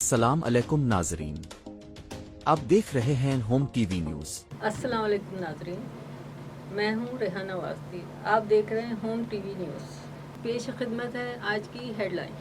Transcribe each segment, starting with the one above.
अस्सलाम अलैकुम नाजरीन, आप देख रहे हैं होम टीवी न्यूज़। अस्सलाम वालेकुम नाज़रीन, मैं हूँ रेहाना वास्ती। आप देख रहे हैं होम टीवी न्यूज़। पेश खिदमत है आज की हेडलाइन।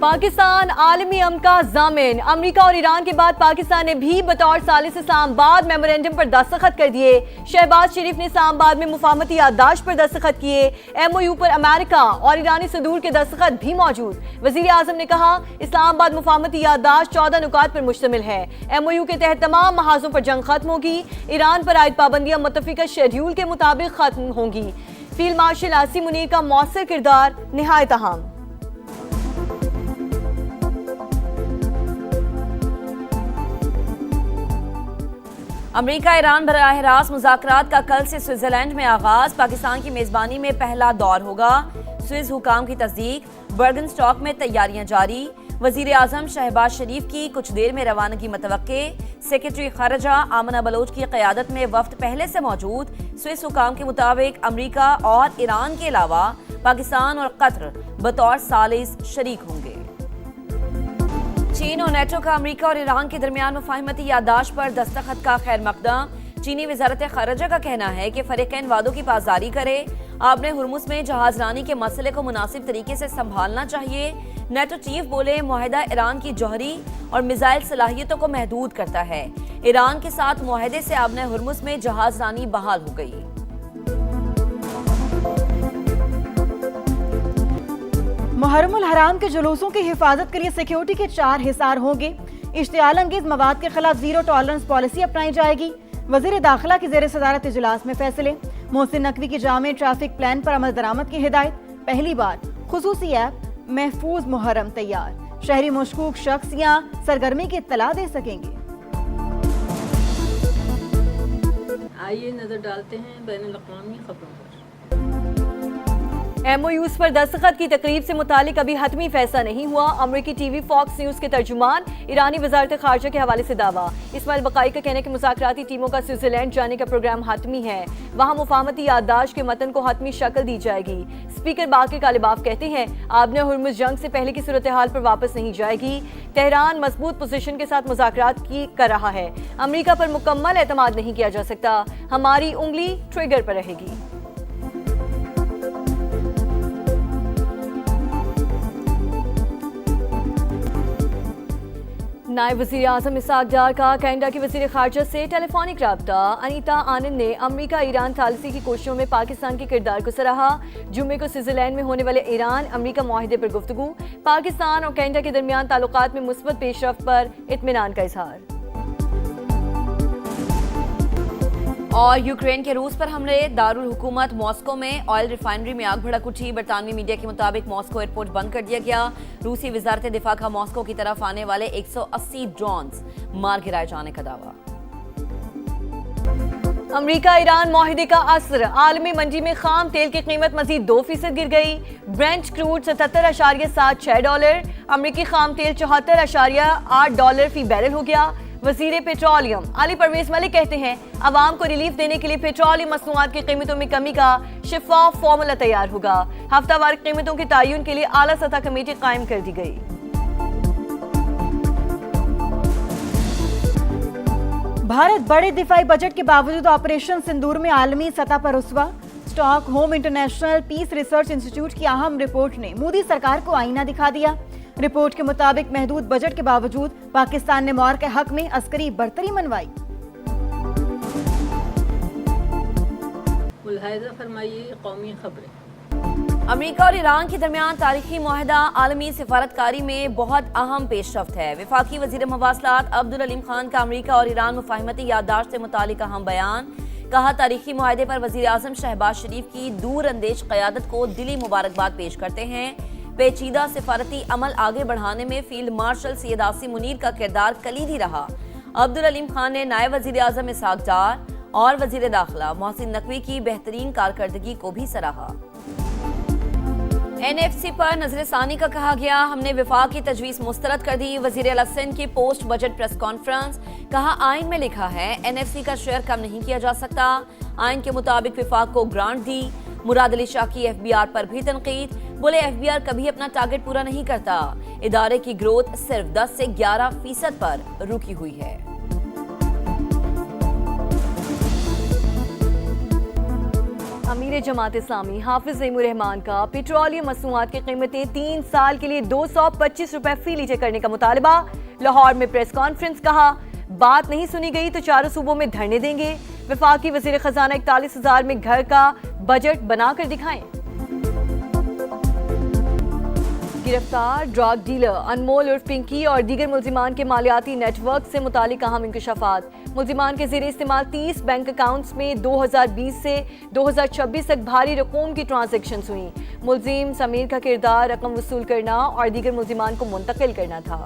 पाकिस्तान आलमी अमन का जामिन। अमेरिका और ईरान के बाद पाकिस्तान ने भी बतौर सालिस इस्लामाबाद मेमोरेंडम पर दस्तखत कर दिए। शहबाज शरीफ ने इस्लामाबाद में मुफाहमती याददाश्त पर दस्तखत किए। MOU पर अमेरिका और ईरानी सदूर के दस्तखत भी मौजूद। वजीर आजम ने कहा, इस्लामाबाद मुफाहमती याददाश्त 14 नुकात पर मुश्तमिल है। MOU के तहत तमाम महाजों पर जंग खत्म होगी। ईरान पर आयद पाबंदियां मुत्तफिका शेड्यूल के मुताबिक खत्म होंगी। फील्ड मार्शल आसिम मुनीर का मौसर किरदार निहायत अहम। अमेरिका ईरान बराह रास्त मुज़ाकरात का कल से स्विट्जरलैंड में आगाज। पाकिस्तान की मेजबानी में पहला दौर होगा। स्विस हुकाम की तस्दीक। बर्गन स्टॉक में तैयारियां जारी। वजीर आजम शहबाज शरीफ की कुछ देर में रवानगी मतवक्के। सेक्रेटरी खारजा आमना बलोच की क़यादत में वफ्द पहले से मौजूद। स्विस हुकाम के मुताबिक अमेरिका और ईरान के अलावा पाकिस्तान और कतर बतौर सालिस शरीक होंगे। चीन और नेटो का अमेरिका और ईरान के दरमियान मुफाहमती याददाश्त पर दस्तखत का खैर मकदम। चीनी वजारत खारजा का कहना है कि फरीकैन वादों की पासदारी करे। आपने हुर्मुज में जहाज रानी के मसले को मुनासिब तरीके से संभालना चाहिए। नेटो चीफ बोले, मुआहदा ईरान की जौहरी और मिसाइल सलाहियतों को महदूद करता है। ईरान के साथ मुआहदे से आपने हुर्मुज में जहाज रानी बहाल हो गई। मुहर्रमुल हराम के जुलूसों की हिफाजत के लिए सिक्योरिटी के 4 हिसार होंगे। इश्तियाल अंगेज मवाद के खिलाफ जीरो टॉलरेंस पॉलिसी अपनाई जाएगी। वजीर दाखिला की जेर सदारत इजलास में फैसले। मोहसिन नकवी की जामे ट्रैफिक प्लान पर अमल दरामद की हिदायत। पहली बार खुसूसी ऐप महफूज मुहर्रम तैयार। शहरी मशकूक शख्स या सरगर्मी की इत्तला दे सकेंगे। आइए नजर डालते हैं बैनुल-अक़वामी खबरों पर। MOUs पर दस्तखत की तकरीब से मुतालिक अभी हतमी फैसला नहीं हुआ। अमरीकी TV फॉक्स न्यूज के तर्जुमान ईरानी वजारत खारजा के हवाले से दावा। इस्माइल बकाई का कहना है कि मुज़ाकराती टीमों का स्विट्जरलैंड जाने का प्रोग्राम हतमी है। वहाँ मुफाहमती याददाश्त के मतन को हतमी शक्ल दी जाएगी। स्पीकर बाकिर कालिबाफ कहते हैं, आबने हुर्मुज जंग से पहले की सूरत हाल पर वापस नहीं जाएगी। तेहरान मजबूत पोजीशन के साथ मुज़ाकरात कर रहा है। अमरीका पर मुकम्मल एतमाद नहीं किया जा सकता। हमारी उंगली ट्रिगर पर रहेगी। नायब वज़ीर आज़म इसाक डार का कनाडा की वज़ीर ख़ारजा से टेलीफोनिक राब्ता। अनीता आनंद ने अमरीका ईरान थालसी की कोशिशों में पाकिस्तान के किरदार को सराहा। जुम्मे को स्विट्जरलैंड में होने वाले ईरान अमरीका मुआहदे पर गुफ्तगू। पाकिस्तान और कनाडा के दरमियान ताल्लुकात में मुस्बत पेशरफ्त पर इत्मीनान का इजहार। और यूक्रेन के रूस पर हमले। दारुल हुकूमत मॉस्को में ऑयल रिफाइनरी में आग भड़क उठी। बरतानवी मीडिया के मुताबिक मॉस्को एयरपोर्ट बंद कर दिया गया। रूसी वजारत दिफा का मॉस्को की तरफ आने वाले 180 ड्रोन्स मार गिराए जाने का दावा। अमेरिका ईरान मुआहदे का असर। आलमी मंडी में खाम तेल की कीमत मजीद 2% गिर गई। Brent crude $77.76। अमेरिकी खाम तेल $74.8 फी बैरल हो गया। वजीर पेट्रोलियम अली परवेज मलिक कहते हैं, अवाम को रिलीफ देने के लिए पेट्रोलियम मसनूआत की कीमतों में कमी का शिफाफ फॉर्मूला तैयार होगा। हफ्तावार कीमतों के तयन के लिए आला सतह कमेटी कायम कर दी गई। भारत बड़े दिफाई बजट के बावजूद ऑपरेशन सिंदूर में आलमी सतह पर रुस्वा। Stockholm International Peace Research Institute की अहम रिपोर्ट ने मोदी सरकार को आईना दिखा दिया। रिपोर्ट के मुताबिक महदूद बजट के बावजूद पाकिस्तान ने मौर के हक में अस्करी बर्तरी मनवाई। मुलाहिजा फरमाइए कौमी खबरें। अमेरिका और ईरान के दरमियान तारीखी मुआहदा आलमी सिफारतकारी में बहुत अहम पेशरफ्त है। वफाकी वजीर मवासलात अब्दुल अलीम खान का अमेरिका और ईरान मुफाहमती याददाश्त से मुतालिक अहम बयान। कहा, तारीखी मुआहदे पर वजीर आजम शहबाज शरीफ की दूर अंदेश क़यादत को दिली मुबारकबाद पेश करते हैं। पेचीदा सिफारती अमल आगे बढ़ाने में फील्ड मार्शल सैयद आसिम मुनीर का किरदार कलीदी रहा। अब्दुल अलीम खान ने नायब वजीर आजम इसाक डार और वजीर दाखिला मोहसिन नकवी की बेहतरीन कारकर्दगी को भी सराहा। NFC पर नजरसानी का कहा गया, हमने विफाक की तजवीज़ मुस्तरद कर दी। वजीर अला सिंध की पोस्ट बजट प्रेस कॉन्फ्रेंस। कहा, आइन में लिखा है NFC का शेयर कम नहीं किया जा सकता। आइन के मुताबिक विफाक को ग्रांट दी। मुराद अली शाह की FBR पर भी तनकीद। बोले एफबीआर कभी अपना टारगेट पूरा नहीं करता। इदारे की ग्रोथ सिर्फ 10 से 11% पर रुकी हुई है। अमीर जमात इस्लामी हाफिज ज़ैमुर रहमान का पेट्रोलियम मसनूआत की कीमतें 3 साल के लिए 225 रुपए फी लीटर करने का मुतालबा। लाहौर में प्रेस कॉन्फ्रेंस, कहा बात नहीं सुनी गई तो चारों सूबों में धरने देंगे। वफाकी वजीर खजाना 41,000 में घर का बजट बनाकर दिखाएं। गिरफ्तार ड्रग डीलर अनमोल उर्फ पिंकी और दीगर मुल्जिमान के मालियाती नेटवर्क से मुतालिक अहम इंकशाफात। मुल्जिमान के ज़ेरे इस्तेमाल 30 बैंक अकाउंट्स में 2020 से 2026 तक भारी रकूम की ट्रांजैक्शन हुई। मुल्जिम समीर का किरदार रकम वसूल करना और दीगर मुल्जिमान को मुंतकिल करना था।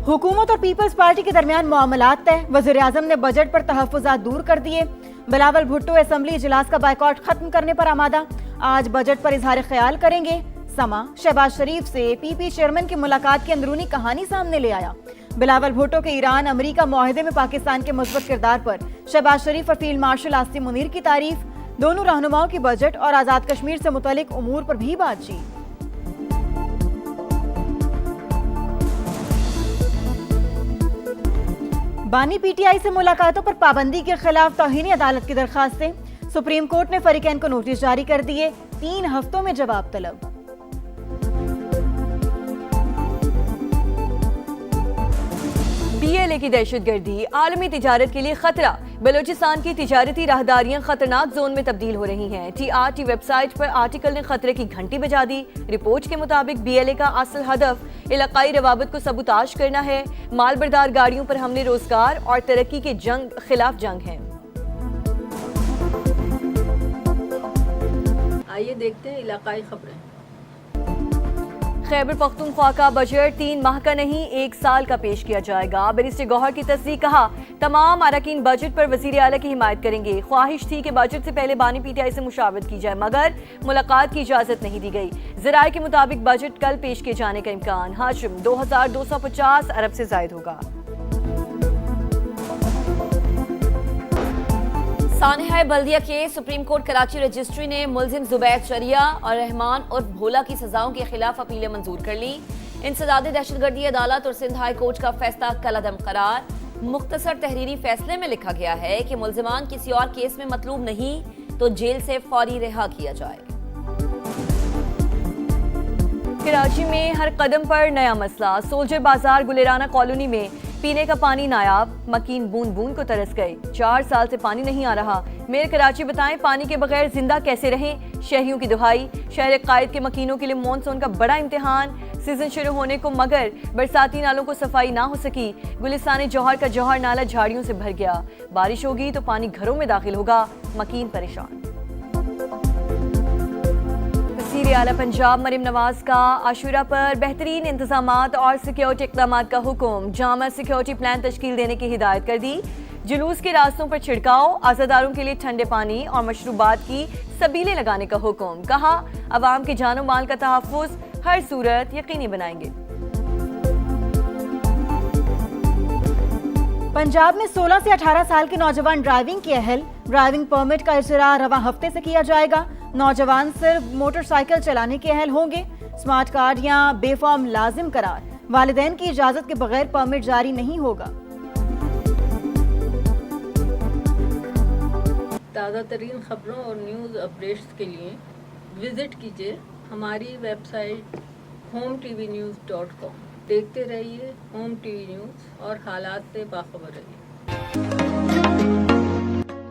हुकूमत और पीपल्स पार्टी के दरमियान मामलात तय। वज़ीर आज़म ने बजट पर तहफ़्फ़ुज़ात दूर कर दिए। बिलावल भुट्टो असेंबली इजलास का बायकॉट खत्म करने पर आमादा। आज बजट पर इजहार ख्याल करेंगे। समा शहबाज शरीफ से पीपी चेयरमैन की मुलाकात की अंदरूनी कहानी सामने ले आया। बिलावल भुट्टो के ईरान अमेरिका मुआहदे में पाकिस्तान के मुस्बत किरदार पर शहबाज शरीफ और फील्ड मार्शल आसिम मुनीर की तारीफ। दोनों रहनुमाओं की बजट और आज़ाद कश्मीर से मुतल्लिक उमूर पर भी बातचीत। बानी पीटीआई से मुलाकातों पर पाबंदी के खिलाफ तौहीन अदालत की दरखास्तें। सुप्रीम कोर्ट ने फरीकैन को नोटिस जारी कर दिए। 3 हफ्तों में जवाब तलब। बीएलए की दहशतगर्दी आलमी तिजारत के लिए खतरा। बलूचिस्तान की तिजारती राहदारियां खतरनाक जोन में तब्दील हो रही हैं। टीआरटी वेबसाइट पर आर्टिकल ने खतरे की घंटी बजा दी। रिपोर्ट के मुताबिक बीएलए का असल हदफ इलाकाई रवाबत को सबूताश करना है। मालबरदार गाड़ियों पर हमले रोजगार और तरक्की के खिलाफ जंग है। आइए देखते हैं इलाकाई खबरें। खैबर पख्तूनख्वा का बजट 3 माह का नहीं 1 साल का पेश किया जाएगा। बैरिस्टर गौहर की तस्दीक, कहा तमाम अरकान बजट पर वजीर आला की हिमायत करेंगे। ख्वाहिश थी कि बजट से पहले बानी पीटीआई से मुशावरत की जाए मगर मुलाकात की इजाजत नहीं दी गई। ज़राए के मुताबिक बजट कल पेश किए जाने का इम्कान। हाशिम 2250 अरब से जायद होगा। सानहा बल्दिया के सुप्रीम कोर्ट कराची रजिस्ट्री ने मुल्जिम जुबैर शरिया और रहमान उर्फ भोला की सजाओं के खिलाफ अपीलें मंजूर कर ली। इंसदाद दहशतगर्दी अदालत और सिंध हाई कोर्ट का फैसला कलअदम करार। मुख्तसर तहरीरी फैसले में लिखा गया है कि मुल्जिमान किसी और केस में मतलूब नहीं तो जेल से फौरी रिहा किया जाए। कराची में हर कदम पर नया मसला। सोल्जर बाजार गुलेराना कॉलोनी में पीने का पानी नायाब। मकीन बूंद बूंद को तरस गए। 4 साल से पानी नहीं आ रहा। मेयर कराची बताएं पानी के बगैर जिंदा कैसे रहें। शहरियों की दुहाई। शहर कायद के मकीनों के लिए मॉनसून का बड़ा इम्तिहान। सीजन शुरू होने को मगर बरसाती नालों को सफाई ना हो सकी। गुलिस्तान जौहर का जौहर नाला झाड़ियों से भर गया। बारिश होगी तो पानी घरों में दाखिल होगा। मकीन परेशान। वज़ीर आला पंजाब मरीम नवाज का आशूरा पर बेहतरीन इंतजामात और सिक्योरिटी इक़दामात का हुक्म। जामा सिक्योरिटी प्लान तश्कील देने की हिदायत कर दी। जुलूस के रास्तों पर छिड़काव। आज़ादारों के लिए ठंडे पानी और मशरूबात की सबीलें लगाने का हुक्म। कहा अवाम के जानो माल का तहफ़्फ़ुज़ हर सूरत यकीनी बनाएंगे। पंजाब में 16 से 18 साल के नौजवान ड्राइविंग के अहल। ड्राइविंग परमिट का इजरा रवां हफ्ते से किया जाएगा। नौजवान सिर्फ मोटरसाइकिल चलाने के अहल होंगे। स्मार्ट कार्ड या बेफॉर्म लाजिम करार। वालिदैन की इजाजत के बगैर परमिट जारी नहीं होगा। ताज़ा तरीन खबरों और न्यूज़ अपडेट्स के लिए विजिट कीजिए हमारी वेबसाइट hometvnews.com। देखते रहिए होम टीवी न्यूज़ और हालात से बाखबर रहिए।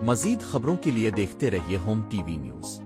मज़ीद खबरों के लिए देखते रहिए होम टीवी न्यूज़।